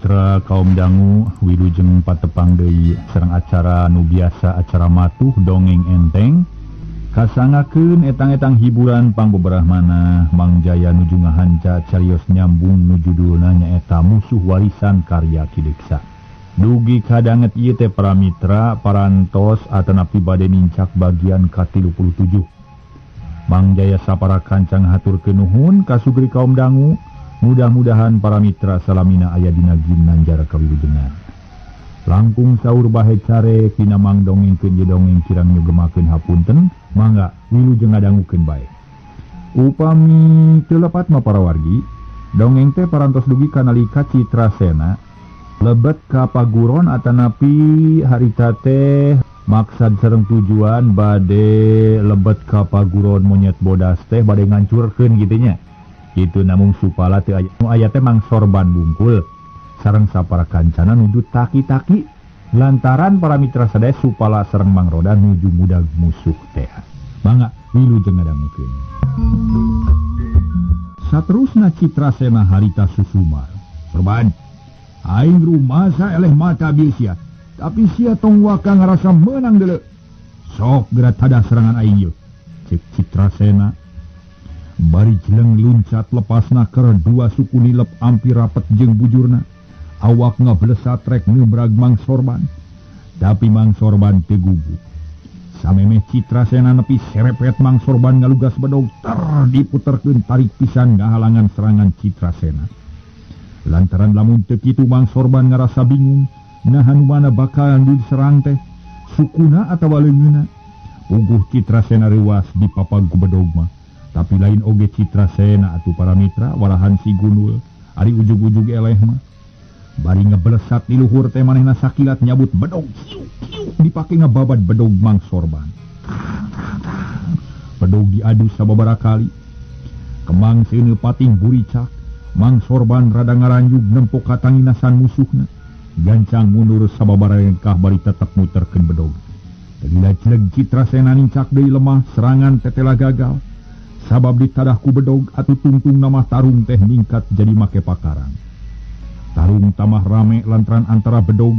Mitra kaum dangu wilujeng patepang deui sareng acara nu biasa acara matuh dongeng enteng kasangakeun etang-etang hiburan pangbeberahmana Mang Jaya nuju ngahanca carios nyambung nu judulna nyaeta Musuh Warisan Karya Kideksa. Dugi kadanget ieu teh para mitra parantos atanapi bade nincak bagian ka-37. Mang Jaya sapara kancang haturkeun nuhun ka sugri kaum dangu. Mudah-mudahan para mitra salamina aya dina ginnan jara kawilujengan. Langkung saur bahe care pina mang dongengkeun je dongeng kirang nyugemakeun hapunten, mangga wilujeng ngadangukeun bae. Upami teu lepat mah para wargi, dongeng teh parantos dugi kanalika Citrasena lebet ka paguron atanapi harita teh maksad sareng tujuan bade lebet ka paguron monyet bodas teh bade ngancurkeun kitu nya. Itu namung supala teu aya teh mang sorban bungkul sareng sapara kancana nuju taki-taki lantaran para mitra sadaya supala sareng Mang Roda nuju mudag musuh teh. Mangga wilujeng ngadangukeun. Saterusna Citrasena harita susumar. Sorban, aing rumasa eleh mata bieu sia, tapi sia tong waka ngarasa meunang deuleu. Sok geura tadah serangan aing ieu, ceuk Citrasena. Bari jeleng luncat lepasna keur dua suku nilep ampir rapet jeung bujurna. Awak ngablesat rek neubrag Mang Sorban. Tapi Mang Sorban teu gugu. Samemeh Citrasena nepi serepet Mang Sorban ngalugas bedog diputerkeun tarik pisan ngahalangan serangan Citrasena. Lantaran lamun teu kitu Mang Sorban ngarasa bingung nahan mana bakal diserang teh, sukuna atawa leungeunna. Uguh Citrasena reuas dipapag ku bedog mah. Tapi lain oge Citrasena atuh para mitra walahan si Gunul ari ujug-ujug eleh mah. Bari ngeblesat di luhur teh manehna sakilat nyabut bedog dipake ngababad bedog Mang Sorban. Bedog diadu sababaraha kali. Kemang seuneu pating buricak, Mang Sorban rada ngaranjug nempok ka tanginasan musuhna. Gancang mundur sababaraha engkah bari tetep muterkeun bedog. Tegilag-cileg Citrasena nincak deui lemah serangan tetela gagal. Sabab ditadah ku bedog atuh tungtung nama tarung teh ningkat jadi make pakarang. Tarung tamah rame lantaran antara bedog.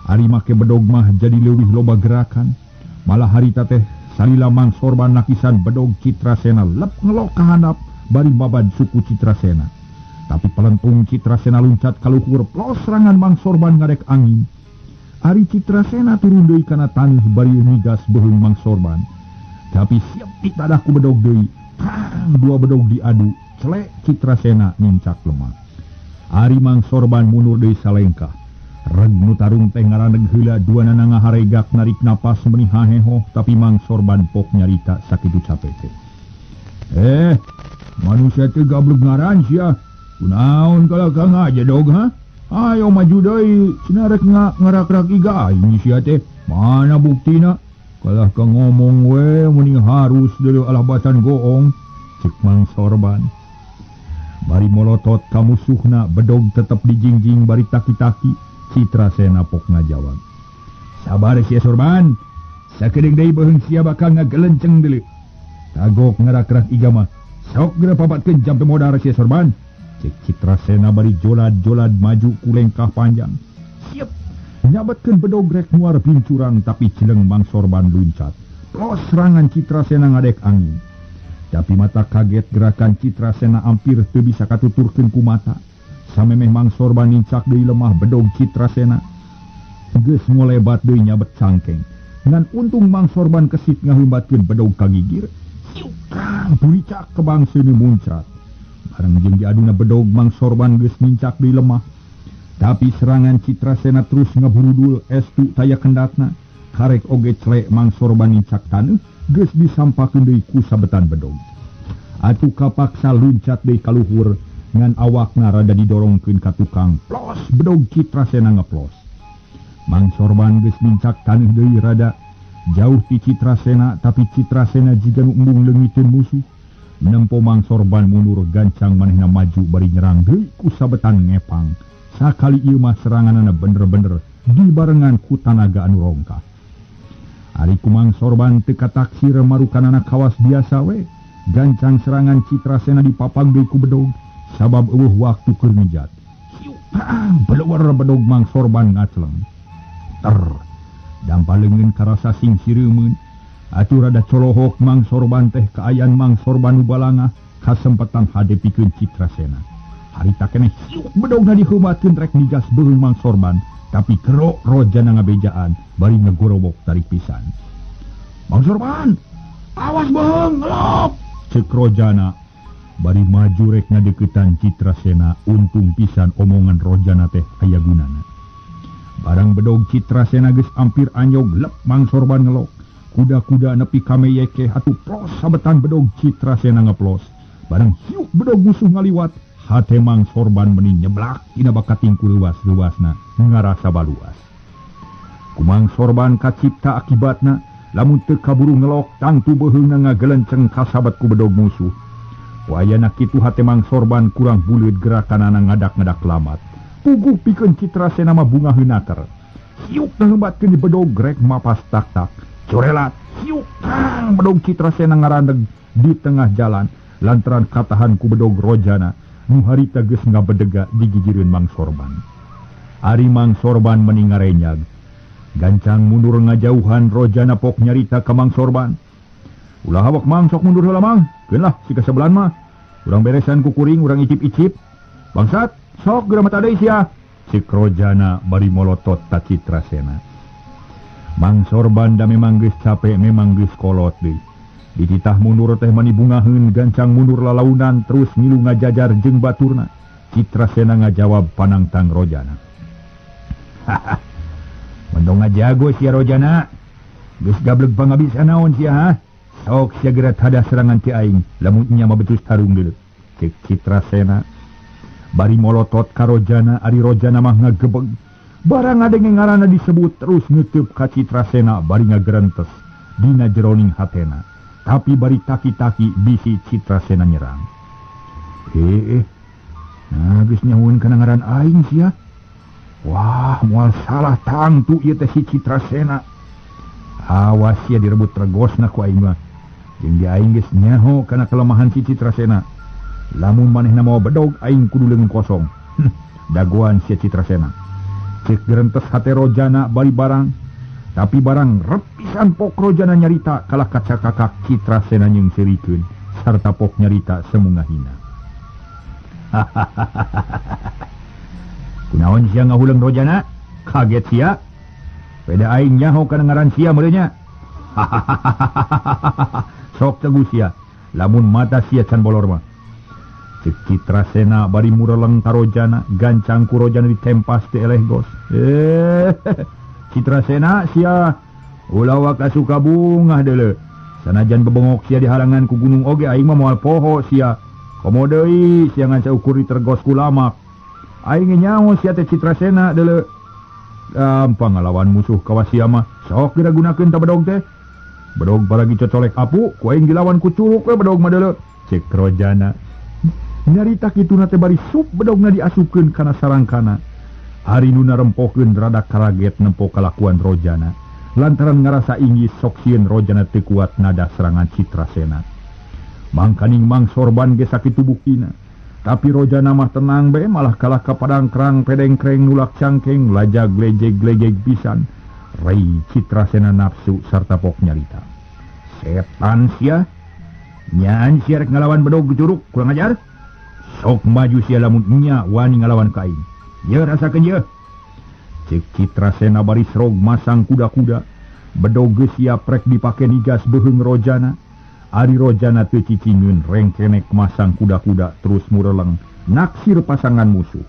Ari make bedog mah jadi leuwih loba gerakan. Malah harita teh salila Mang Sorban nakisan bedog Citrasena lep ngelok ka handap bari babad suku Citrasena. Tapi pelentung Citrasena luncat ka luhur plos serangan Mang Sorban ngadek angin. Ari Citrasena turun deui kana taneuh bari migas beheung Mang Sorban. Tapi siap ditadah ku bedog deui. Dua bedog diadu, celek Citrasena nincak lemah. Ari Mang Sorban mundur deui salengkah. Reg nu tarung teh ngaraneg heula duanana ngaharegak narik napas meuni haheho, tapi Mang Sorban pok nyarita sakitu capek teh. Manusia teh gablek ngaran sia. Kunaon kalau kang aja dog ha? Ayo maju deui, cenah rek ngarak-rak iga aing sia teh. Mana buktina? Kalah ka ngomong we mending harus dari alah batan goong, cek Mang Sorban. Bari molotot ka musuhna bedog tetep dijingjing bari taki-taki. Citrasena pok ngajawab. Sabar sia Sorban, sakedeung deui beheung sia bakal ngagelenceng deuleu. Tagok ngarak-rak iga mah, sok geura pabatkeun jam teu modar sia Sorban. Cek Citrasena bari jolad-jolad maju ku lengkah panjang. Siap. Nyabetkeun bedog rek muar pincurang tapi cileng Mang Sorban luncat. Plos serangan Citrasena ngadek angin. Tapi mata kaget gerakan Citrasena hampir teu bisa katuturkeun ku mata. Samemeh Mang Sorban nincak deui lemah bedog Citrasena. Geus ngolebat deui nyabet cangkeng. Ngan untung Mang Sorban kesit ngaheumbatkeun bedog ka gigir. Buricak kebang seuneu muncrat. Bareng jeung diaduna bedog Mang Sorban geus nincak deui lemah. Tapi serangan Citrasena terus ngaburudul estu taya kendatna. Karek oge celek Mang Sorban nincak taneuh geus disampakeun deui ku sabetan bedog. Atuh kapaksa luncat deui ka luhur ngan awakna rada didorongkeun ka tukang. Plos bedog Citrasena ngeplos. Mang Sorban geus nincak taneuh deui rada jauh ti Citrasena, tapi Citrasena jiga nu embung leungiteun musuh. Nempo Mang Sorban mundur gancang manehna maju bari nyerang deui ku sabetan ngepang. Sakali ieu mah seranganana bener-bener dibarengan ku tanaga anu rongkah. Ari ku Mang Sorban teu kataksir marukanana kawas biasa we. Gancang serangan Citrasena dipapang deui ku bedog sabab eueuh waktu keur ngejat. Belawar bedog Mang Sorban ngacleng. Dampalengeun karasa sing sireumeuun. Atuh rada colohok Mang Sorban teh kaayaan Mang Sorban ubalanga kasempatan hadepikeun Citrasena. Harita keneh siuk bedogna diheumatkeun rek nigas beuheung Mang Sorban, tapi kerok Rojana ngabejaan bari ngegorobok tarik pisan. Mang Sorban, awas beuheung ngelop, ceuk Rojana. Bari maju rek ngadeukeutan Citrasena, untung pisan omongan Rojana teh aya gunana. Barang bedog Citrasena geus ampir anyog lep Mang Sorban ngelok. Kuda-kuda nepi kameyeke atuh plos sabetan bedog Citrasena ngeplos. Barang hiuk bedog musuh ngaliwat, hate Mang Sorban meni nyeblak dina bakating luas-luasna ngarasa baluas. Kumang Sorban kacipta akibatna lamun teu kaburu ngelok tangtu beuheungna ngagelenceng kasabat ku bedog musuh. Wayana kitu hate Mang Sorban kurang buleud gerakanana ngadak-ngadak lamat. Puguh pikeun Citrasena mah bunga heunaker. Hiuk ngehembatkeun di bedog rek mapas tak-tak. Corelat hiuk kang bedog Citrasena ngarandeg di tengah jalan lantaran katahan ku bedog Rojana nu harita geus ngabedega di gigireun Mang Sorban. Ari Mang Sorban meni ngarenyag. Gancang mundur ngajauhan Rojana pok nyarita ka Mang Sorban. Ulah awak Mang sok mundur heula Mang. Keun lah si kasebelan mah. Urang beresan ku kuring urang icip-icip. Bangsat, sok geura mata deui sia. Cik Rojana bari molotot ta Citrasena. Mang Sorban da memang geus capek, memang geus kolot deui. Dititah mundur teh mani bungaheun gancang mundur lalaunan terus ngilu ngajajar jeung baturna. Citrasena ngajawab panangtang Rojana. Haha. Mendong ngajago sia Rojana. Geus gableg pangabisa naon sia ha? Sok sia geura hada serangan ti aing, lamun nya mah betus tarung deuleu. Cek Citrasena. Bari molotot ka Rojana, ari Rojana mah ngagebeg. Barang adenge ngaranna disebut terus ngeuteub ka Citrasena bari ngagerentes dina jeroning hatena. Tapi bari taki-taki bisi Citrasena nyerang. Nah geus nyahoeun kana ngaran aing sia. Wah, moal salah tangtu ieu teh si Citrasena. Awas sia direbut regosna ku aing mah. Jeung di aing geus nyaho kana kelemahan si Citrasena. Lamun manehna mau bedog aing kudu leungeun kosong. Dagoan sia Citrasena. Cek gerentes hate Rojana bari barang. Tapi barang repisan pok Rojana nyarita kalah kaca kakak Citrasena nyeng serikeun sarta pok nyarita semungahina. Kunaon sia ngahuleung Rojana? Kaget sia. Beda aing nyaho kana ngaran sia meuleuh nya. Sok teguh sia. Lamun mata sia can bolor mah. Cek Citrasena bari mureleng ka Rojana, gancang ku Rojana ditempas ti eleh gos. Citrasena sia ulah waka suka bungah deuleu. Sanajan bebengok sia dihalangan ku gunung oge aing mah moal poho sia. Komo deui sia ngan saukur ditergos ku lamak. Aing nyaho sia teh Citrasena deuleu. Gampang ngalawan musuh kawas sia mah. Sok geura gunakeun ta bedog teh. Bedog baragi cocolek apu, ku aing dilawan ku curug we bedog mah deuleu. Cek Rojana. Nyarita kituna teh bari sup bedogna diasupkeun kana sarangkana. Hari nu narempokeun rada karaget nempo kalakuan Rojana. Lantaran ngarasa inggis sok sieun Rojana teu kuat nada serangan Citrasena. Mangkaning Mang Sorban ge sakitu buktina. Tapi Rojana mah tenang bae malah kalah ka padang kerang pedengkreng nulak cangkeng lajag glejeg-glejeg pisan. Rai Citrasena nafsu sarta pok nyarita. Setan sia. Nyaan sia rek ngalawan bedog curug kurang ajar. Sok maju sia lamun nya wani ngalawan ka aing. Ye rasakeun ye. Cek Citrasena bari srog masang kuda-kuda. Bedog geus siap rek dipake nigas beuheung Rojana. Ari Rojana teu cicingeun rengkenek masang kuda-kuda terus mureleng naksir pasangan musuh.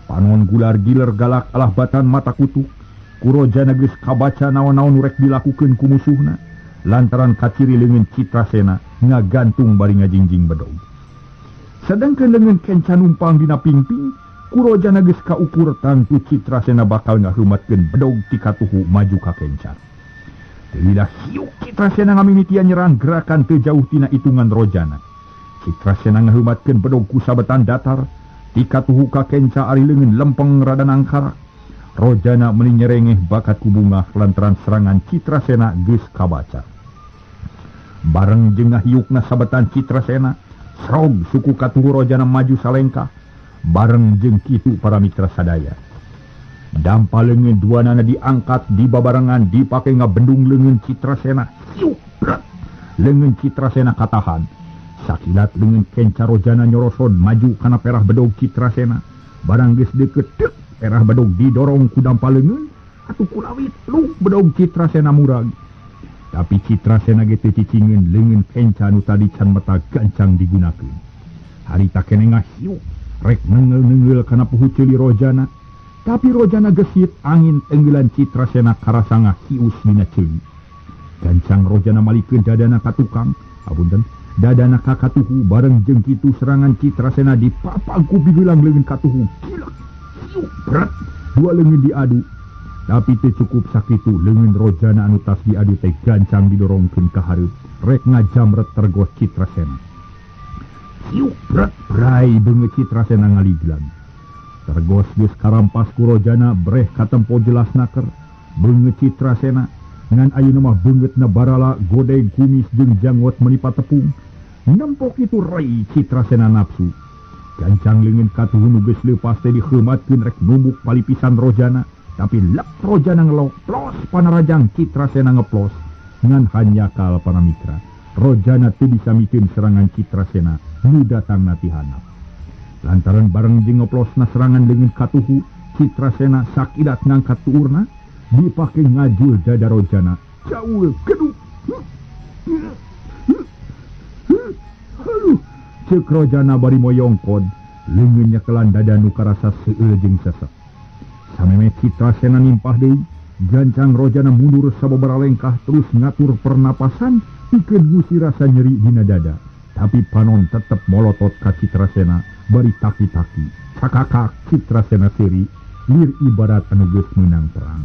Panon gular giler galak alah batan mata kutuk. Ku Rojana geus kabaca naon-naon rek dilakukeun ku musuhna. Lantaran kaciri leungeun Citrasena ngagantung bari ngajingjing bedog. Sedangkan leungeun kencan numpang dina pingping, ku Rojana geus kaukur tangtu Citrasena bakal ngaheumatkeun bedog ti katuhu maju ka kencan. Teulilah hiuk Citrasena ngamimitian nyerang gerakan teu jauh tina itungan Rojana. Citrasena ngaheumatkeun bedog ku sabetan datar, ti katuhu ka kenca ari leungeun lempeng rada nangkarak. Rojana meuni nyerengeh bakat ku bungah lantaran serangan Citrasena geus kabaca. Bareng jeung ngahiukna sabetan Citrasena, srog suku katuhu Rojana maju salengkah. bareng jeung kitu para mitra sadaya. Dampal leungeun duanana diangkat di babarengan dipake ngabendung leungeun Citrasena. Siuk brat. Leungeun Citrasena katahan. Sakilat leungeun kenca Rojana nyoroson maju kana perah bedog Citrasena. Barang geus deukeut deuk perah bedog didorong ku dampal leungeun atuh kulawit lu bedog Citrasena murag. Tapi Citrasena ge teu cicingeun leungeun kenca anu tadi can mata gancang digunakeun. Harita keneh ngahiuk rek neungeul-neungeul kana puhu ceuli Rojana. Tapi Rojana gesit angin tenggelan Citrasena karasa ngahius dina ceuli. Gancang Rojana malikeun dadana ka tukang, apunten, dadana ka katuhu bareng jeung kitu serangan Citrasena dipapag ku bigelang leungeun katuhu. Gila, siuk berat, dua leungeun diadu. Tapi teu cukup sakitu leungeun Rojana anu tas diadu teh gancang didorongkeun ka hareup, rek ngajamret tergos Citrasena. Siuk berat, brai beungeut Citrasena ngaliglang. Tergos geus karampas ku Rojana breh katempo jelas naker beungeut Citrasena ngan ayeuna mah beungeutna barala godeg kumis jeung janggot menipa tepung. Nempok itu rei Citrasena nafsu. Gancang leungeun katuhu nu geus leupas teh diheumatkeun rek numbuk palipisan Rojana, tapi lep Rojana ngeloplos panarajang Citrasena ngeplos ngan hanyakal para mitra. Rojana teu disamikeun serangan Citrasena nu datangna ti handap. Lantaran bareng jeung ngeplosna serangan leungeun katuhu, Citrasena sakilat ngangkat tuurna, dipake ngajul dada Rojana. Caul keduk. Haluh, ceuk Rojana bari moyongkod, leungeun nyekelan dada nu karasa seueul jeung sesek. Sameme Citrasena nimpah deui, gancang Rojana mundur sababaraha lengkah terus ngatur pernapasan pikeun ngusi rasa nyeri dina dada. Tapi panon tetep molotot ka Citrasena. Bari taki-taki, cakakak Citrasena seri, lir ibarat anu geus meunang perang.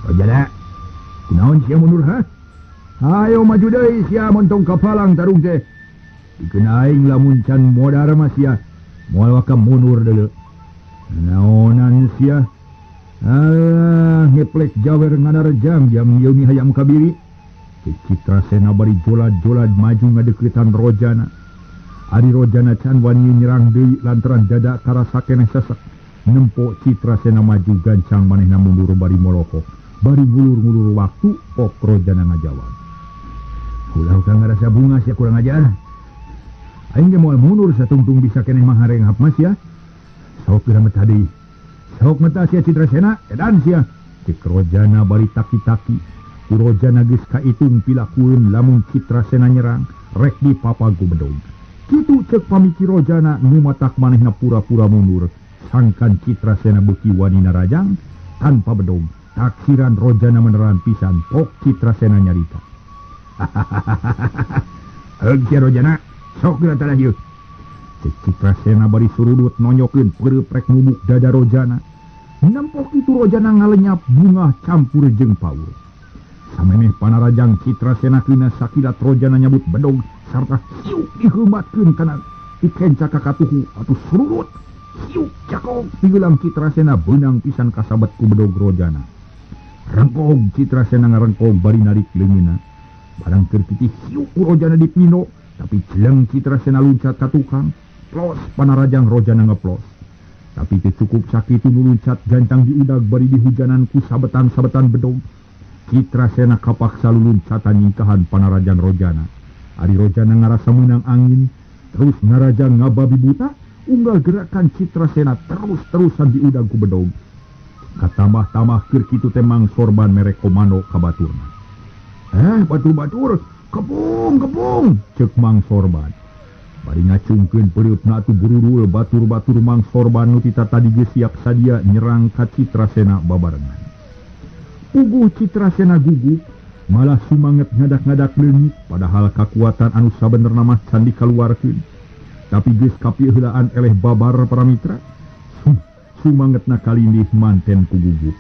Rojana, kunaon sia mundur ha? Hayo maju deui sia montong kapalang tarung teh. Dikeun aing lamun can modar mah sia, moal waka mundur deuleu. Naonan sia? Alah, ngeplek jawer ngadarejang jam yeuni hayam kabiri. Citrasena bari jolad-jolad maju ngadeuketan Rojana. Ari Rojana can wani nyerang deui lantaran dada karasa keneh sesek. Nempok Citrasena maju gancang manehna mundur bari moloho. Bari ngulur-ngulur waktu pok Rojana ngajawab. Ulah kang ngarasa bunga sia kurang ajar. Aing ge moal mundur satungtung bisa keneh mah harenghap mas ya. Sok geura meta deui. Sok meta sia Citrasena edan sia. Cik Rojana bari taki-taki. Rojana geus kaitung pilakueun lamun Citrasena nyerang rek dipapagu bedog. Kitu ceuk pamiki Rojana nu matak manehna pura-pura mundur. Sangkan Citrasena beuki wani narajang tanpa bedog. Taksiran Rojana meneran pisan pok Citrasena nyarita. Heug sia Rojana, sok geura tah ieu. Citrasena bari surudut nonyokeun pereup rek numuk dada Rojana. Nempok itu Rojana ngalenyap bunga campur jeung paur. Samemeh panarajang Citrasena kena sakilat Rojana nyabut bedog sarta siuk diheumatkeun kana dikenca ka katuhu atuh sururut siuk cakok pigeulang Citrasena beunang pisan kasabet ku bedog Rojana. Rengkog Citrasena ngarengkog bari narik leungeunna. Barang keur titih siuk ku Rojana dipino, tapi jeleng Citrasena luncat ka tukang, plos panarajang Rojana ngeplos. Tapi teu cukup sakitu nu luncat gancang diudag bari dihujanan ku sabetan-sabetan bedog. Citrasena kapaksa luluncatan nyingkahan panarajang Rojana. Ari Rojana ngarasa meunang angin, terus narajang ngababi buta, unggal gerakan Citrasena terus-terusan diudag ku bedog. Katambah-tambah keur kitu teh Mang Sorban merek komando ka baturna. Batur-batur, kepung, ceuk Mang Sorban. Bari ngacungkeun peureupna atuh bururul batur-batur Mang Sorban nu tita tadi geus siap sadia nyerang ka Citrasena babarengan. Puguh Citrasena gugup, malah sumanget ngadak-ngadak leungit, padahal kakuatan anu sabenerna mah can dikaluarkeun. Tapi geus kapieuheulaan eleh babar para mitra, sumangetna kalindih manten ku gugup.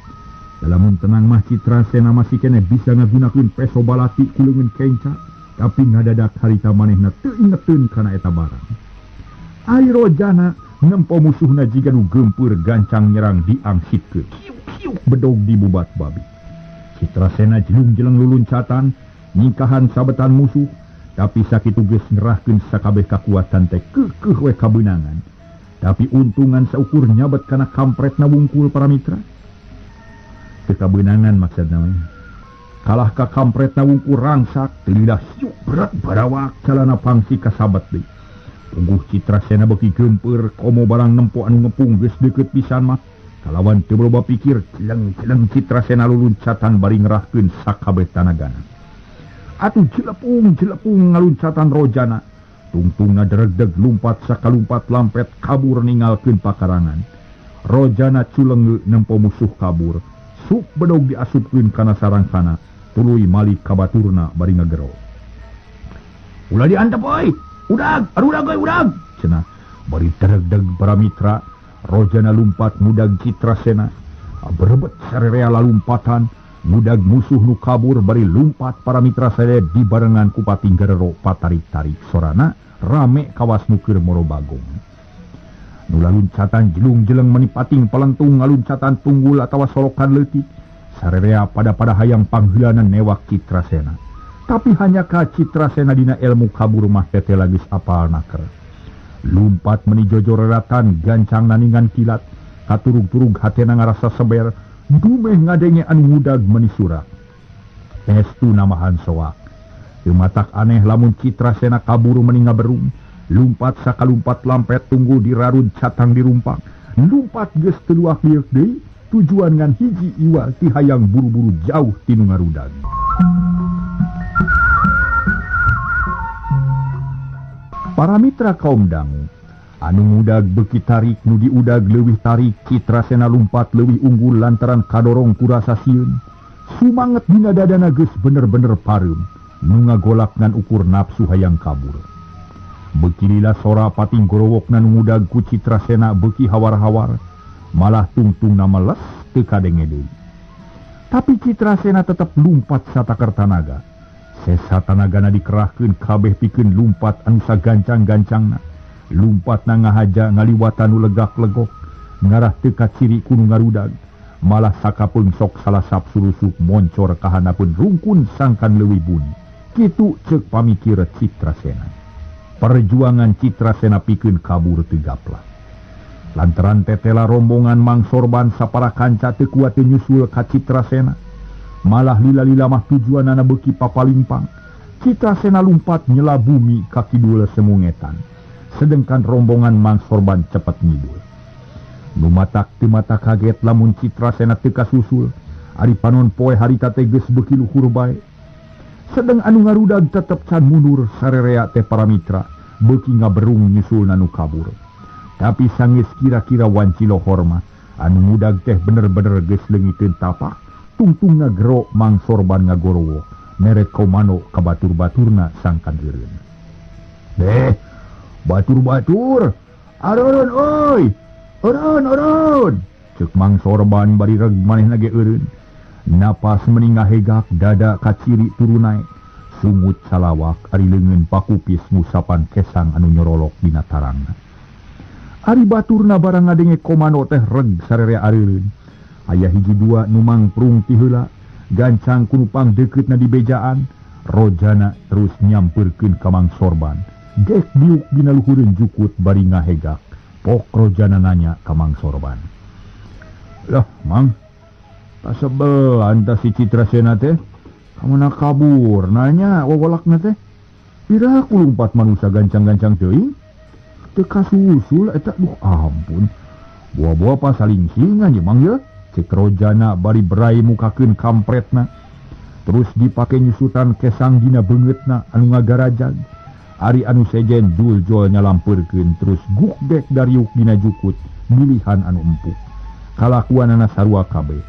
Dalamun tenang mah Citrasena masih keneh bisa ngagunakeun peso balati ku leungeun kenca, tapi ngadadak harita manehna teu ingeteun kana eta barang. Ari Rojana nempo musuhna jiga nu geumpeur gancang nyerang diangsitkeun. Kiuk bedog dibubat babi. Citrasena jelung-jeleng luluncatan, nyingkahan sabetan musuh, Tapi sakitu geus ngerahkeun sakabeh kakuatan teh keukeuh we kabeunangan. Tapi untungan saukur nyabet kana kampretna wungkul para mitra. Teu kabeunangan maksudna we. Kalah ka kampretna wungkul rangsak, lidah syuk berat barawak calana pangsi kasabat deui. Tungguh Citrasena beuki geumpeur komo barang nempo anu ngepung geus deukeut pisan mah. Kalawan teu loba pikir, celeng-celeng Citrasena luluncatan bari ngerahkeun sakabeh tanagana. Atuh jelepung ngaluncatan Rojana. Tungtungna deregdeg lumpat sakalumpat lampet kabur ninggalkeun pakarangan. Rojana culeng nempo musuh kabur. Sup bedog diasupkeun kana sarangkana. Tuluy malik ka baturna bari ngagero. Ulah diantep euy. Udag cenah. Bari deregdeg para mitra. Rojana lumpat ngudag Citrasena. Berebet sarerea lalumpatan. Ngudag musuh nu kabur bari lumpat para mitra saya dibarengan ku pating gerero patarik-tarik sorana rame kawas nu keur moro bagong. Nu laluncatan jelung-jeleng meni pating pelentung ngaluncatan tunggul atawa solokan leutik sarerea pada hayang pangheulana newak Citrasena. Tapi hanya ka Citrasena dina ilmu kabur mah tete lagis apal naker. Lumpat meni jojoreratan gancang naningan kilat katurug-turug hatena ngarasa seber. Dumeh ngadenge anu ngudag meni surak. Estu namahan soak. Tematak aneh lamun Citrasena kaburu meni ngaberung. Lumpat sakalumpat lampet tunggu dirarud catang dirumpak. Lumpat geus teluak liek deui tujuan ngan hiji iwa ti hayang buru-buru jauh tinu ngarudag. Para mitra kaum dangu anu ngudag beuki tarik nu diudag leuwih tarik Citrasena lumpat leuwih unggul lantaran kadorong kurasa sieun. Sumanget dina dadana geus bener-bener pareum nu ngagolak ngan ukur nafsu hayang kabur. Beuki lila sora pating gorowokna nu ngudag ku Citrasena beuki hawar-hawar malah tungtungna meles teu kadenge deui. Tapi Citrasena tetep lumpat satakar tanaga. Sesa tanagana dikerahkeun kabeh pikeun lumpat anu sagancang-gancangna. Lumpat na ngahaja ngaliwatan nu legak-legok ngarah teu ka ciri kudu ngarudag malah sakapeung sok salasap surusuk moncor ka hanapeun rungkun sangkan leuwih bunyi. Kitu ceuk pamikir Citrasena. Perjuangan Citrasena pikeun kabur teu gaplah. Lantaran tetela rombongan Mang Sorban sapara kanca teu kuat teu nyusul ka Citrasena. Malah lila-lila mah tujuanana beuki papalimpang. Citrasena lumpat nyela bumi ka kidul semungetan. Sedangkan rombongan Mang Sorban cepat ngidul. Numatak teu mata kaget lamun Citrasena teu kasusul. Ari panon poe harita teh geus beuki luhur bae. Sedeng anu ngarudag tetep can mundur sarerea teh para mitra beuki ngaberung nyusulna nu kabur. Tapi sanggeus kira-kira wanci lohor mah anu ngudag teh bener-bener geus leungiteun tapak. Tungtungna gero Mang Sorban ngagorowo mere komando ka batur-baturna sangkan eureun. Batur-batur, aron oi, aron, cek Mang Sorban bari reg manehna ge eureun. Napas meni ngahegak dada ka ciri turu naek. Sungut salawak ari leungeun pakupis ngusapan kesang anu nyorolok dina tarangna. Ari baturna barang ngadenge komando teh reg sarerea areureun. Aya hiji dua nu mangprung ti heula, gancang kunupang deuketna di bejaan. Rojana terus nyampeurkeun ka Mang Sorban. Gek diuk dina luhureun jukut bari ngahegak. Pok Rojana nanya ka Mang Sorban. Lah, Mang, tasebelan ta si Citrasena teh? Kamana kabur nanya wawalakna teh? Pira kulumpat manusia gancang-gancang teuing? Teu kasusul eta duh ampun. Buah-buah pasaling singan ye Mang ye? Cek Rojana bari berai mukakeun kampretna. Terus dipake nyusutan kesang dina beungeutna anu ngagarajag. Ari anu sejen duljol nyalampurkeun terus gukdek dariuk dina jukut milihan anu empuk. Kalakuanana sarua kabeh.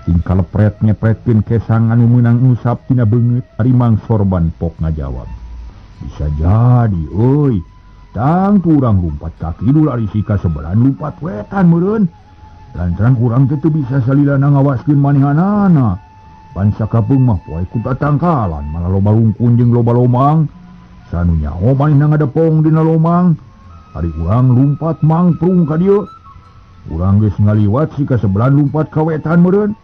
Ting kalepret nyepretkeun kesang anu meunang ngusap tina beungeut ari Mang Sorban pok ngajawab. Bisa jadi euy. Tang kurang lumpat kaki dulu ari sika sebelan lumpat wetan meureun. Lantaran kurang teu bisa salilana ngawaskeun manehanana. Pan sakapeung mah poe ku tatangkalan malah loba rungkun jeung loba lomang. Sanu nyaho manehna ngadepong dina lomang. Ari urang lumpat mangprung ka dieu. Urang geus ngaliwat sika sebelan lumpat ka wetan meureun.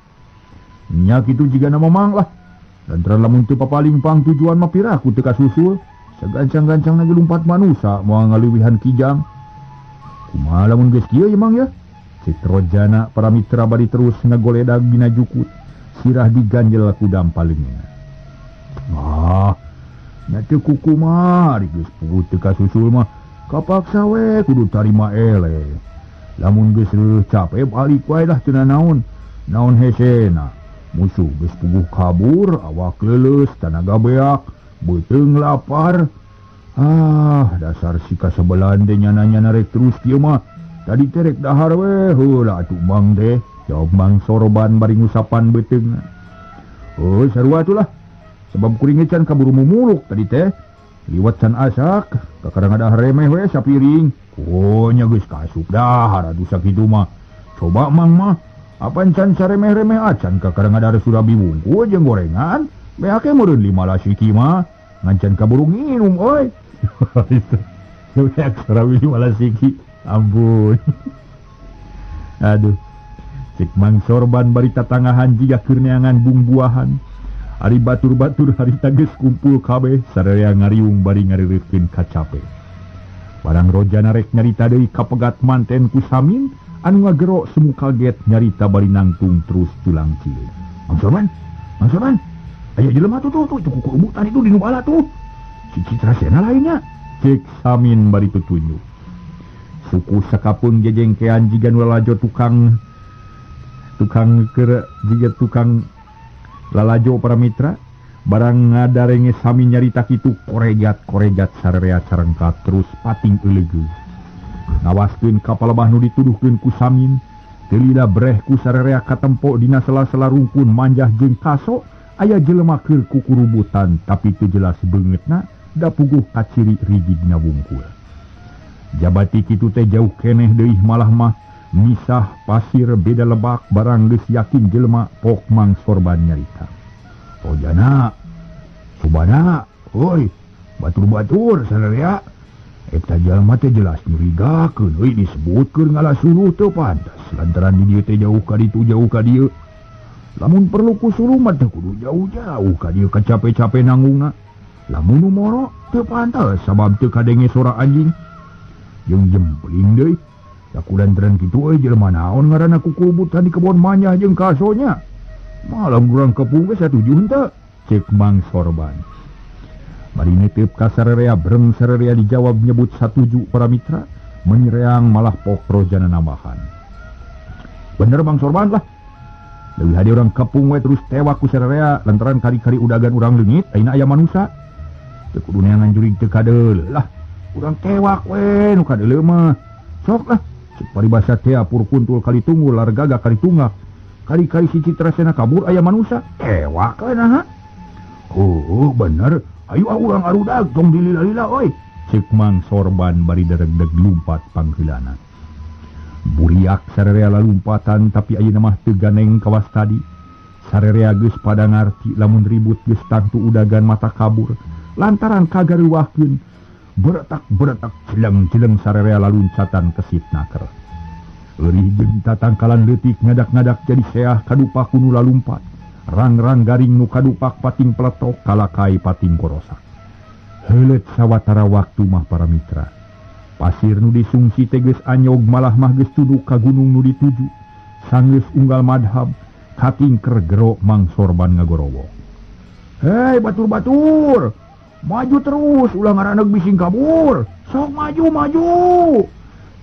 Nya kitu jigana mamang lah. Lantaran lamun teu papaling pang tujuan mah piraku teu kasusul. Sagancang-gancang lagi lumpat manusia moal ngaliwihan kijang. Kumaha lamun geus kieu emang ya? Cek Rojana para mitra bari terus ngagoledag dina jukut. Sirah diganjel ku dampalingna. Nya teu kuku mah geus puguh teu kasusul mah kapaksa we kudu tarima ele. Lamun geus reuh capek balik wae lah teu naon. Naon hesena. Musuh geus puguh kabur, awak leuleus, tanaga beak, beuteung lapar. Dasar si kasebelan teh nyana-nyana rek terus kieu mah. Tadi terek dahar we, heula atuh Mang teh. Jawab Mang Sorban bari ngusapan beuteungna. Sarua atuh lah. Sebab kuring can kaburu mumuluk tadi teh. Liwat can asak, kakarang ada remeh we sapiring. Nya geus kasup dahar atuh sakitu mah. Coba Mang mah apan can saremeh-remeh acan kakarang ada surabi wungku jeung gorengan. Beake meureun 5 lasiki mah. Ngancan kaburu nginum euy. Beak surabi 5 lasiki. Ampun. Aduh. Cek Mang Sorban bari tatangahan jiga keur neangan bungbuahan. Ari batur-batur harita geus kumpul kabeh sararea ngariung bari ngareureukeun kacape. Barang Rojana rek nyarita deui kapegat manten ku Samin anu ngagero semu kaget nyarita bari nangtung terus culang cileun. Mang Sorban, aya jelema tuh kuku rebutan itu di nu bala tuh. Si Citra Sena lainnya. Cek Samin bari tutunjuk. Suku sakapung jejengkean jiga nu lalajo tukang lalajo para mitra. Barang ngadarenge sami nyarita kitu korejat sararea carengkat terus pating euleugeul. Ngawaskeun kapalebah nu dituduhkeun ku Samin, teu lila breh ku sararea katempo dina sela-sela rungkun manjah jeung kaso aya jelema keur kukurubutan tapi teu jelas beungeutna da puguh kaciri rigidna wungkul. Jabati kitu teh jauh keneh deui malah mah misah pasir beda lebak barang geus yakin jelema pok Mang Sorban nyarita. Rojana, subana, oi, batur-batur sararea. Eta jalma teh jelas nyurigakeun euy disebutkeun ngalasuluh teu pantes lantaran di dieu teh jauh ka dieu. Lamun perlu ku suluh mah teh kudu jauh-jauh ka dieu kacape-cape nanggungna. Lamun umoro teu pantes sabab teu kadenge sora anjing. Jeung jempling deui. Sakulantaran kitu euy jelema naon ngaranna kukubutan di kebon manyah jeung kasonya. Malam urang kepung ge satuju henteu, cek Mang Sorban. Bari netep ka sararea breng sararea dijawab nyebut satuju para mitra, menyereang malah pok Rojana nambahan. Bener Mang Sorban lah. Leuwih hade urang kepung we terus tewak ku sararea lantaran kari-kari udagan urang leungit ayeuna aya manusa. Teu kudu neangan jurig teu kadeuleu lah. Urang tewak we nu kadeuleu mah. Sok lah, cek paribasa teh apur kuntul kali tunggul largaga kali tunggak. Kari-kari si Citra Sena kabur aya manusa. Tewak we naha. Bener. Ayo urang arudag tong dilila-lila oi. Cek Mang Sorban bari dereg-deg lumpat pangheulana. Buriak sararea lalumpatan tapi ayeuna mah teu ganeng kawas tadi. Sararea geus pada ngarti lamun ribut geus tangtu udagan mata kabur. Lantaran kagareuwahkeun beretak-beretak jeleng-jeleng sararea laluncatan kesit naker. Eurih jeung tatangkalan leutik ngadak-ngadak jadi seah kadupa kunu lalumpat. Rang-rang garing nu kadupak pating peletok kalakai pating korosak. Heuleut sawatara waktu mah para mitra. Pasir nu disungsi teh geus anyog malah mah geus tuduk ka gunung nu dituju. Sanggeus unggal madhab katingker gero Mang Sorban ngagorowo. Hei batur-batur, maju terus ulah ngaraneg bising kabur. Sok maju.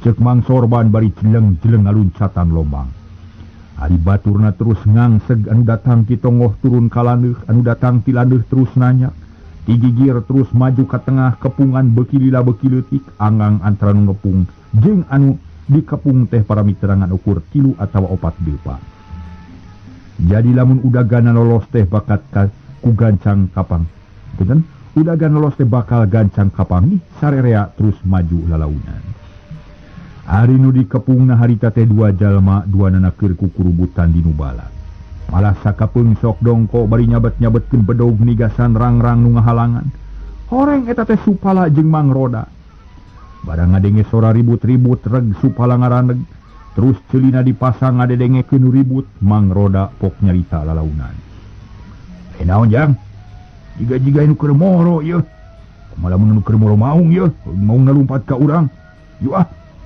Cek Mang Sorban bari jeleng-jeleng ngaluncatan lombang. Ari baturna terus ngangseg anu datang ti tongoh turun kalaneuh, anu datang ti laneuh terus nanya. Tigigir terus maju ka tengah kepungan beuki lila beuki leutik anggang antara nu ngepung jeung anu dikepung teh para mitra ngan ukur 3 atawa 4 depa. Jadi lamun udagana lolos teh bakat ku gancang kapang. Punten, udagan lolos teh bakal gancang kapang nih sararea terus maju lalaunan. Hari nu dikepungna harita teh 2 jalma 2 nana keur kukurubutan di nubala. Malah sakapeung sok dongko bari nyabet-nyabetkeun bedog nigasan rang-rang nu ngahalangan. Horeng eta teh Supala jeung Mang Roda. Barang ngadenge sora ribut-ribut reg Supala ngaraneg, terus ceulina dipasang ngadedengekeun ribut Mang Roda pok nyarita lalaunan. Naon jang? Jika inu keur moro ye. Malah mun keur moro maung ye, maung nalumpat ka urang. Yuk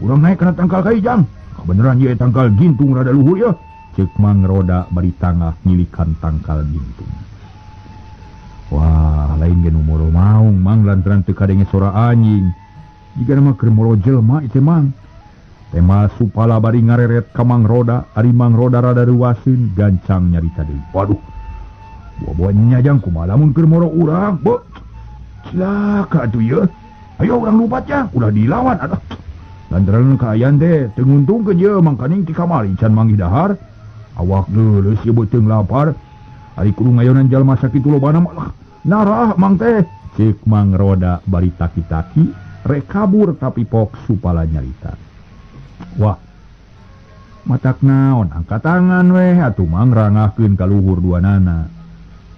urang naik kana tangkal kai jang. Beneran ye tangkal gintung rada luhur ye. Cek Mang Roda bari tangah nyilikan tangkal gintung. Wah, lain gen moro maung mang lantaran teu kadenge sora anjing. Jika nama keur moro jelema ieu mang. Tema supala bari ngareret ka Mang Roda, ari Mang Roda rada ruaseun gancang nyarita deui. Waduh. Buah-buahnya jang kumaha lamun keur moro urang, Bo. Cilaka atuh ye. Ayo urang lupat jang, udah dilawan atuh. Lantaran kaayaan teh teu nguntungkeun ye mangkaning ti kamari can manggih dahar. Awak leuleus ye beuteung lapar. Ari kudu ngayonan jalma sakitu lobana mah. Narah mang teh. Cek Mang Roda bari taki-taki, rek kabur tapi pok supala nyarita. Wah. Matak naon angkat tangan weh atuh mang rangahkeun ka luhur duanana.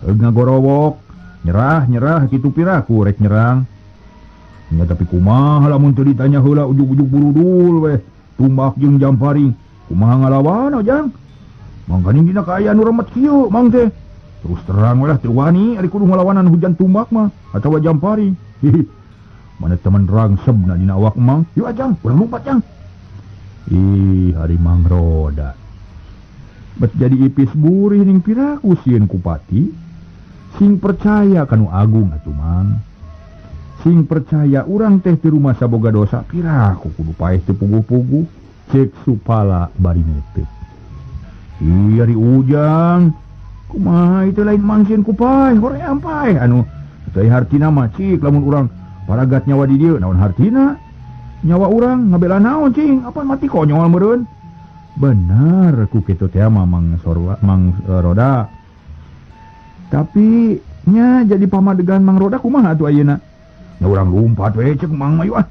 Eug ngagorowok, nyerah kitu piraku rek nyerang. Nya tapi kumaha lamun teu ditanya heula ujug-ujug burudul weh, tumbak jeung jamparing. Kumaha ngalawan jang? Mangkaning dina kaayaan nu remet kieu mang teh. Terus terang we lah teu wani ari kudu ngalawanan hujan tumbak mah atawa jamparing. Hihi. Mana teman rangsebna dina awak mang? Yuk ajang, urang lumpat jang. Ih, hari Mang Roda. Bet jadi ipis burih ning piraku sieun kupati. Sing percaya kanu agung atuh mang. Sing percaya urang teh ti rumah saboga dosa piraku kudu paeh teu puguh-puguh. Cek supala bari neuteup. Ih, ari ujang. Kumaha itu lain mangsin kupaeh, hoream paeh anu teu hartina mah cik lamun urang paragat nyawa di dieu naon hartina? Nyawa urang ngabela naon cing? Apa mati konyol meureun? Benar ku kitu teh mah Mang Roda. Tapi nya jadi pamadegan Mang Roda kumaha atuh ayeuna? Ya urang lumpat we cek Mang mah yeuh.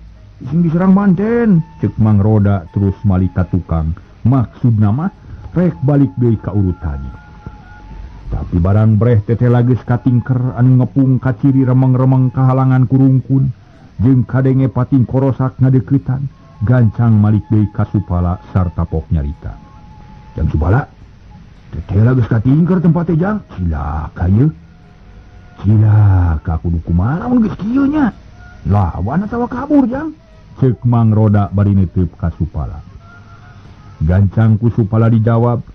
Sing diserang manten. Cek Mang Roda terus malika tukang. Maksudna mah rek balik deui ka urutannya. Tapi barang breh teteh lageus katingker anu ngepung kaciri remeng-remeng kahalangan kurungkun jeung kadenge pating korosak ngadeuketan gancang malik deui ka supala sarta pok nyarita. Jang supala teteh lageus katingker tempat teh jang. Cilaka ye. Cilaka kudu kumaha mun geus kieu nya. Lawan atawa kabur jang. Ceuk Mang Roda bari neuteup ka supala. Gancang ku supala dijawab.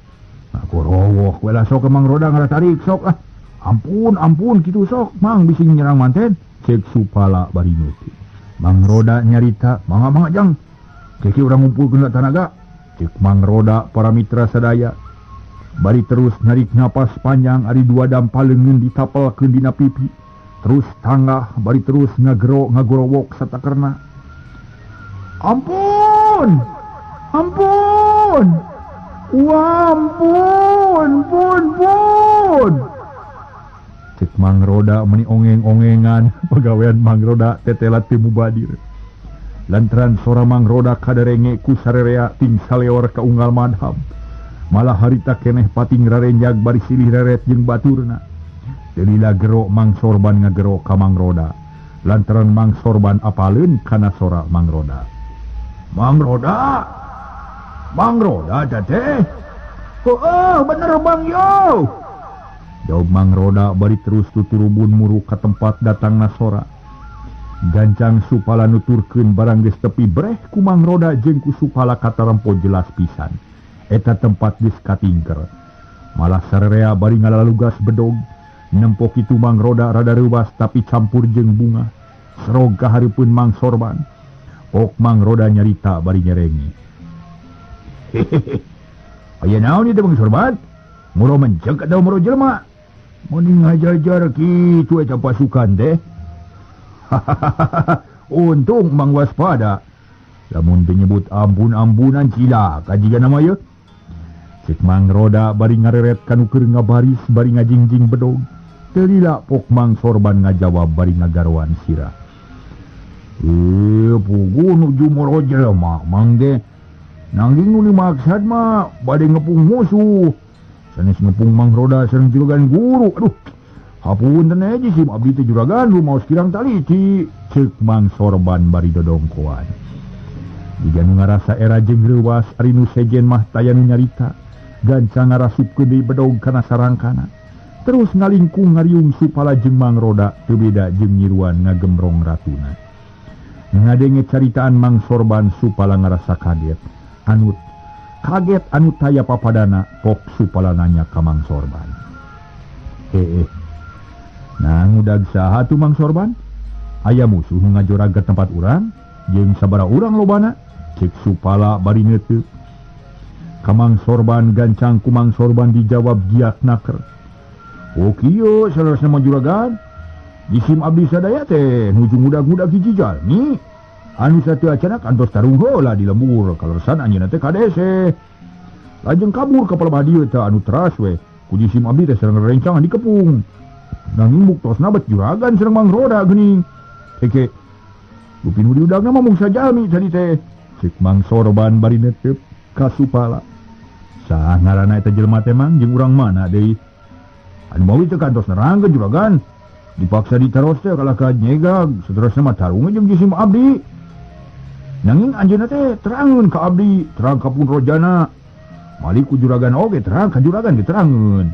Aku rowoh wela sok ke Mang Roda ngaratarik sok lah. Ampun kitu sok mang bising nyerang manten. Cek supala bari neuti. Mang Roda nyarita, mangga jang. Keki urang ngumpulkeun tanaga. Cek Mang Roda para mitra sadaya. Bari terus narik napas panjang ari dua dampal leungeun ditapelkeun dina pipi. Terus tanggah bari terus ngagorowok satakerna. Ampun. Wah, ampun. Cek Mang Roda meni ongeng-ongengan pagawean Mang Roda tetelat teu mubadir. Lantaran sora Mang Roda kaderenge ku sarerea ting saleor ka unggal madhab. Malah harita keneh pating rarenjag bari silih reret jeung baturna. Teu lila gero Mang Sorban ngagero ka Mang Roda. Lantaran Mang Sorban apaleun kana sora Mang Roda. Mang Roda teteh. Oh, bener Bang yo. Jawab Mang Roda bari terus tuturubun muru ka tempat datang nasora. Gancang supala nuturkeun barang geus tepi breh ku Mang Roda jeung ku supala katarempo jelas pisan. Eta tempat geus katingker. Malah sarerea bari ngalalugas bedog. Nempo kitu Mang Roda rada reuwas tapi campur jeung bunga. Serog ka hareupeun Mang Sorban. Pok Mang Roda nyarita bari nyerengi. Hehehe. Aya naon ieu Mang Sorban? Muro mencek atawa muro jelema? Mending ngajar-jar kitu eta pasukan teh. Untung Mang waspada. Lamun teu nyebut ampun-ampunan cilaka jiga nama ye. Cek Mang Roda bari ngareret kanu keur ngabaris bari ngajingjing bedog. Teu lila pok Mang Sorban ngajawab bari ngagaroan sirah. Pugu nuju moro jelema mang teh. Nangging nu dimaksad mah bade ngepung musuh. Sanes ngepung Mang Roda sareng juragan guru. Aduh, hapunten aja sih abdi teh juragan lu maos kirang taliti. Ceuk Mang Sorban bari dodongkoan. Diga nu ngarasa era jeung reuwas ari nu sejen mah taya nu nyarita. Gancang ngarasupkeun deui bedog kana sarangkana. terus ngalingkung ngariung Supala jeung Mang Roda teu beda jeung nyiruan ngagemrong ratuna. Ngadenge caritaan Mang Sorban Supala ngarasa kaget anu taya papadana. Pok Supala nanya ka Mang Sorban, nang udag saha tu Mang Sorban? Aya musuh nu ngajoraget tempat urang jeung sabaraha urang lobana? Cek Supala bari neuteup. Ka Mang Sorban gancang ku Mang Sorban dijawab giat naker. Oh kieu salerosna mah juragan. Jisim abdi sadaya teh nuju ngudag-ngudag hiji jalmi. Anu sateu acanak antos tarung heula di lembur kaleresan anjeunna teh kadese. Lajeng kabur ka palebah dieu teh anu teras we. Ku jisim abdi teh sareng rencangan dikepung. Nanging buktosna bet juragan sareng Mang Roda geuning. Eke upin nu diudagna mah mung sajalmi tadi teh. Cek Mang Sorban bari neuteup ka Supala. Saha ngaranna eta jelema teh Mang jeung urang mana deui? Anu mawi teh kantos nerangkeun juragan. Dipaksa ditaros teh kalah ka nyegag, saterusna mah tarung jeung jisim abdi. Nanging anjeunna teh terangeun ka abdi, terang ka pun rojana. Mali ku juragan oge terang ka juragan diterangeun.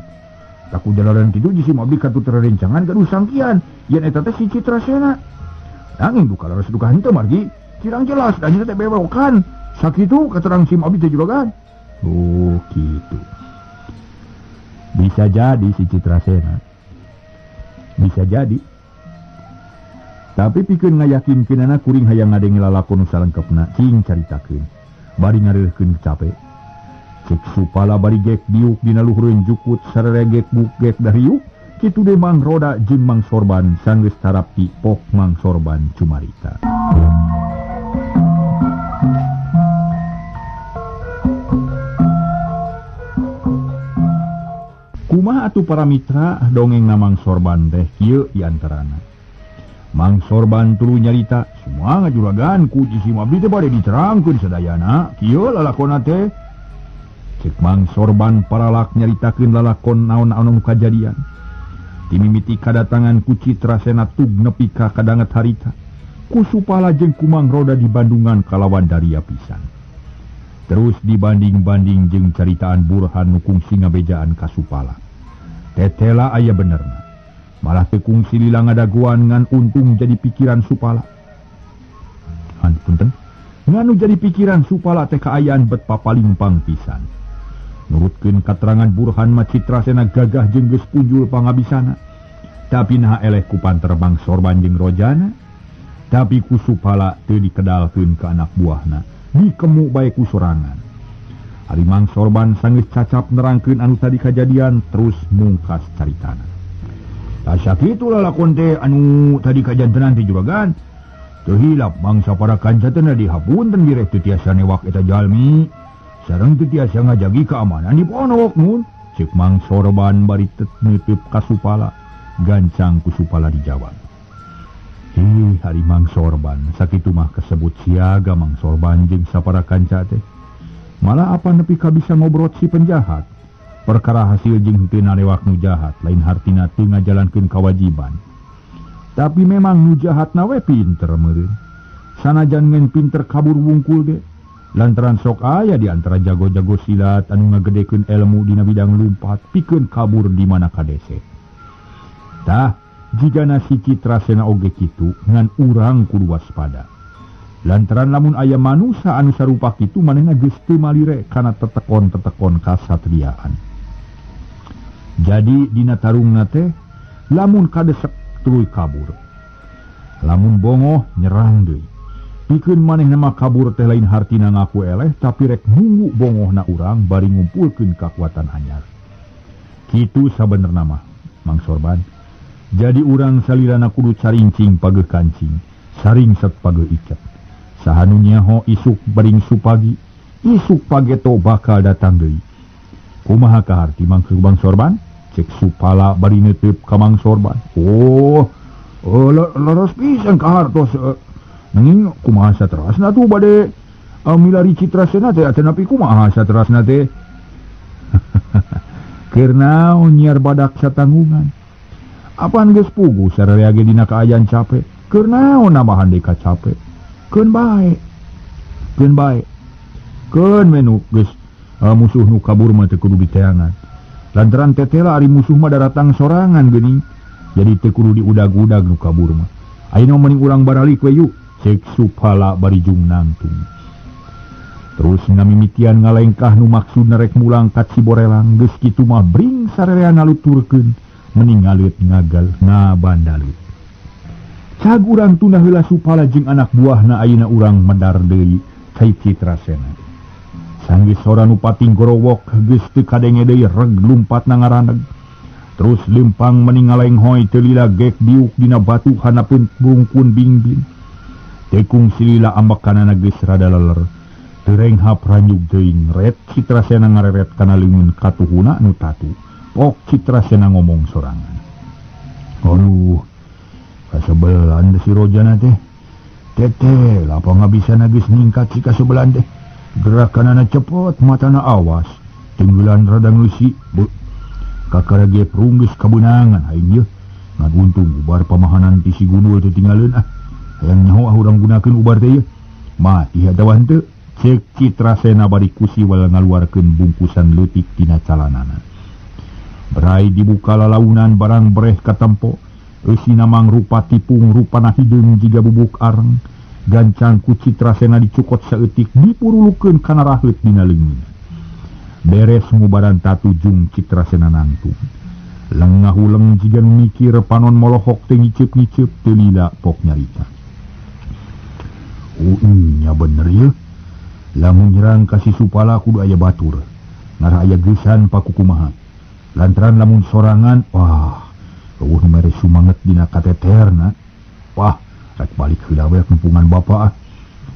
Taku jalaran kitu jisim abdi katu tererencangan gaduh sangkian, yen eta teh si Citrasena. Nanging duka laras duka henteu margi, kirang jelas da teh beberokan. Sakitu katerang sim abdi teh juragan. Oh kitu. Bisa jadi si Citrasena. Bisa jadi. Tapi pikeun ngayakinkeunana kuring hayang ngadenge lalakon nu salengkepna cing caritakeun. Bari ngareureuhkeun capek. Cek Supala bari gek diuk dina luhureun jukut sarere gek buk gek dariuk. Kitu deui Mang Roda jeung Mang Sorban sanggeus tarapti pok Mang Sorban cumarita. Kumaha atuh para mitra dongeng na Mang Sorban teh kieu diantarana. Mang Sorban tuluy nyarita semua ngajuragan ku jisim abdi teh bade diterangkeun sadayana. Kieu lalakonna teh. Cek Mang Sorban paralak nyaritakeun lalakon naon-naon anu kajadian. Timimiti kadatangan ku Citrasena tug nepi ka kadanget harita. Ku Supala jeung ku Mang Roda di Bandungan kalawan daria pisan. Terus dibanding-banding jeung caritaan Burhan nu kungsi ngabejaan ka Supala. Tetela aya benerna. Malah teu kungsi lila ngadaguan ngan untung jadi pikiran Supala. Punten. Nganu jadi pikiran Supala teh kaayaan bet papalimpang pisan. Nurutkeun katerangan Burhan mah Citrasena gagah jeung geus punjul pangabisana. Tapi naha eleh ku panter Mang Sorban jeung Rojana. Tapi ku Supala teu dikedalkeun ka anak buahna. Dikemu bae ku sorangan. Ari Mang Sorban sanggeus cacap nerangkeun anu tadi kajadian terus mungkas caritana. Tah sakitu lalakon teh anu tadi kajantenan teh juragan. Teu hilap mangsa para kancatna dihapunten direk teu tiasa newak eta jalmi. Sareng teu tiasa ngajagi keamanan di pondok mun. Cek Mang Sorban bari neuteub ka Supala. Gancang ku Supala dijawab. Hari Mang Sorban sakitu mah kesebut siaga Mang Sorban jeung sapara kanca teh. Malah apa nepi ka bisa ngobrot si penjahat. Perkara hasil jeung teu narewak nu jahat, lain hartina teu ngajalankeun kewajiban. Tapi memang nu jahatna we pinter meureun. Sanajan ngen pinter kabur wungkul ge, lantaran sok aya di antara jago-jago silat anu ngagedekeun ilmu dina bidang lumpat pikeun kabur di mana kadese. Tah, jigana si Citrasena oge kitu ngan urang kudu waspada. Lantaran lamun aya manusia anu sarupa kitu manehna geus teu malire kana tetekon-tetekon kasatriaan. Jadi dina tarungna teh lamun kadesek tuluy kabur. Lamun bongoh nyerang deui. Pikeun manehna mah kabur teh lain hartina ngaku eleh tapi rek nunggu bongohna urang bari ngumpulkeun kakuatan anyar. Kitu sabenerna mah Mang Sorban. Jadi urang salirana kudu carincing pageuh kancing, saring set pageuh iket. Sahanu nyaho isuk bering supagi, isuk pageto bakal datang deui. Kumaha kaharti Mang Sorban? Cek Supala bari neuteub ka Mang Sorban. Leres pisan kahartos. Nanging kumaha saterasna tuh bade milari Citrasena teh atuh kumaha saterasna teh? Keur naon nyiar badak satanggungan. Apaan geus puguh sararea ge dina kaayaan capek? Keur naon nambahan deui ka capek? Keun bae. Keun menu geus musuh nu kabur mah teu kudu diteangan. Lantaran tetela ari musuh mah daratang sorangan geuning. Jadi teu kudu diudag-udag nu kabur mah. Ayeuna mending urang baralik we yuk, cek Supala bari jung nangtung. Terus ngamimitian ngalengkah nu maksudna rek mulang ka Ciborelang, geus kitu mah bring sarerean ngaluturkeun mending ngaleut ngagal ngabandaleut. Cag urang tunah heula Supala jeung anak buahna ayeuna urang medar deui cai Citrasena. Sanggis sora nu pating gorowok geus teu kadenge deui reg lumpatna ngaraneg. Terus lempang mending ngalenghoy teu lila gek diuk dina batu hanapeun bungkun bingbing. Tekung silila ambekanana geus rada leler. Teu renghap ranjug teuing ret Citrasena ngareret kana leungeun katuhuna nu tatu. Pok Citrasena ngomong sorangan. Aduh, kasebelan si Rojana teh. Tete, lapa ngabisana geus ningkat si kasebelan teh. Gerakanana cepot, matana awas. Tenggelan rada ngeusi. Kakara ge perunggeus kabeunangan aing ieu. Ngan untung ubar pamahanan ti si Gundul teh tinggalin hayang nyaho urang gunakeun ubar teh ieu. Mah ieu dawan teu cek Citrasena bari kusi wal ngaluarkeun bungkusan leutik tina calanana. Berai dibuka lalaunan barang breh katempo. Eusina mangrupa tipung rupana hideung jiga bubuk areng. Gancang ku Citrasena dicukot saeutik dipurulukeun kana raheut dina leungeun. Beres ngubaran tatu jung Citrasena nangtung. Lengahuleng jiga mikir panon molohok teh ngiceup-ngiceup teu lila pok nyarita. Nya bener ye. Lamun nyerang ka si Supala kudu aya batur. Ngara aya geusan pakukumaha. Lantaran lamun sorangan, wah, eueuh mere sumanget dina kateterna. Wah, rek balik heula we kumpungan bapa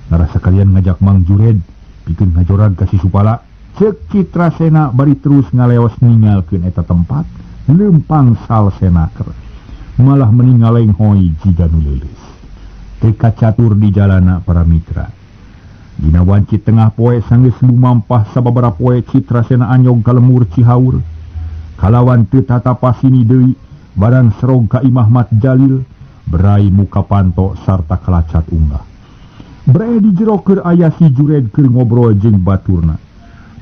Ngara sakalian ngajak Mang Jured pikeun ngajorag ka si Supala. Cek Citrasena bari terus ngaleos ninggalkeun eta tempat lempang salsenaker. Malah mending ngalenghoy jiga nu leuleus. Teka catur di jalana para mitra. Dina wancit tengah poe sanggeus lumampah sababaraha poe Citrasena anyog ka lemur Cihaur. Kalawan teu tatapasini deui barang serog ka Imah Mat Jalil, berai muka panto sarta kalacat unggah. Berai di jero keur aya si Jured keur ngobrol jeung baturna.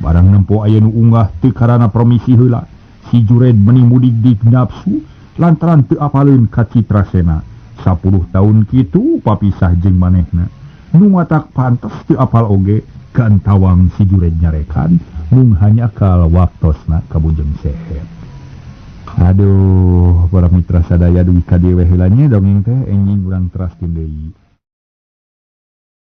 Barang nempo aya nu unggah teu karana promisi heula, si Jured mending mudik nafsu lantaran teu apaleun ka Citrasena. 10 tahun kitu papisah jeung manehna. Nu matak pantes teu apal oge gantawang si Jured nyarekan mung hanya kal waktosna kabujeng sehet. Aduh, para mitra sadaya dugi ka dieu we heula nya dongeng teh enjing urang teraskeun deui.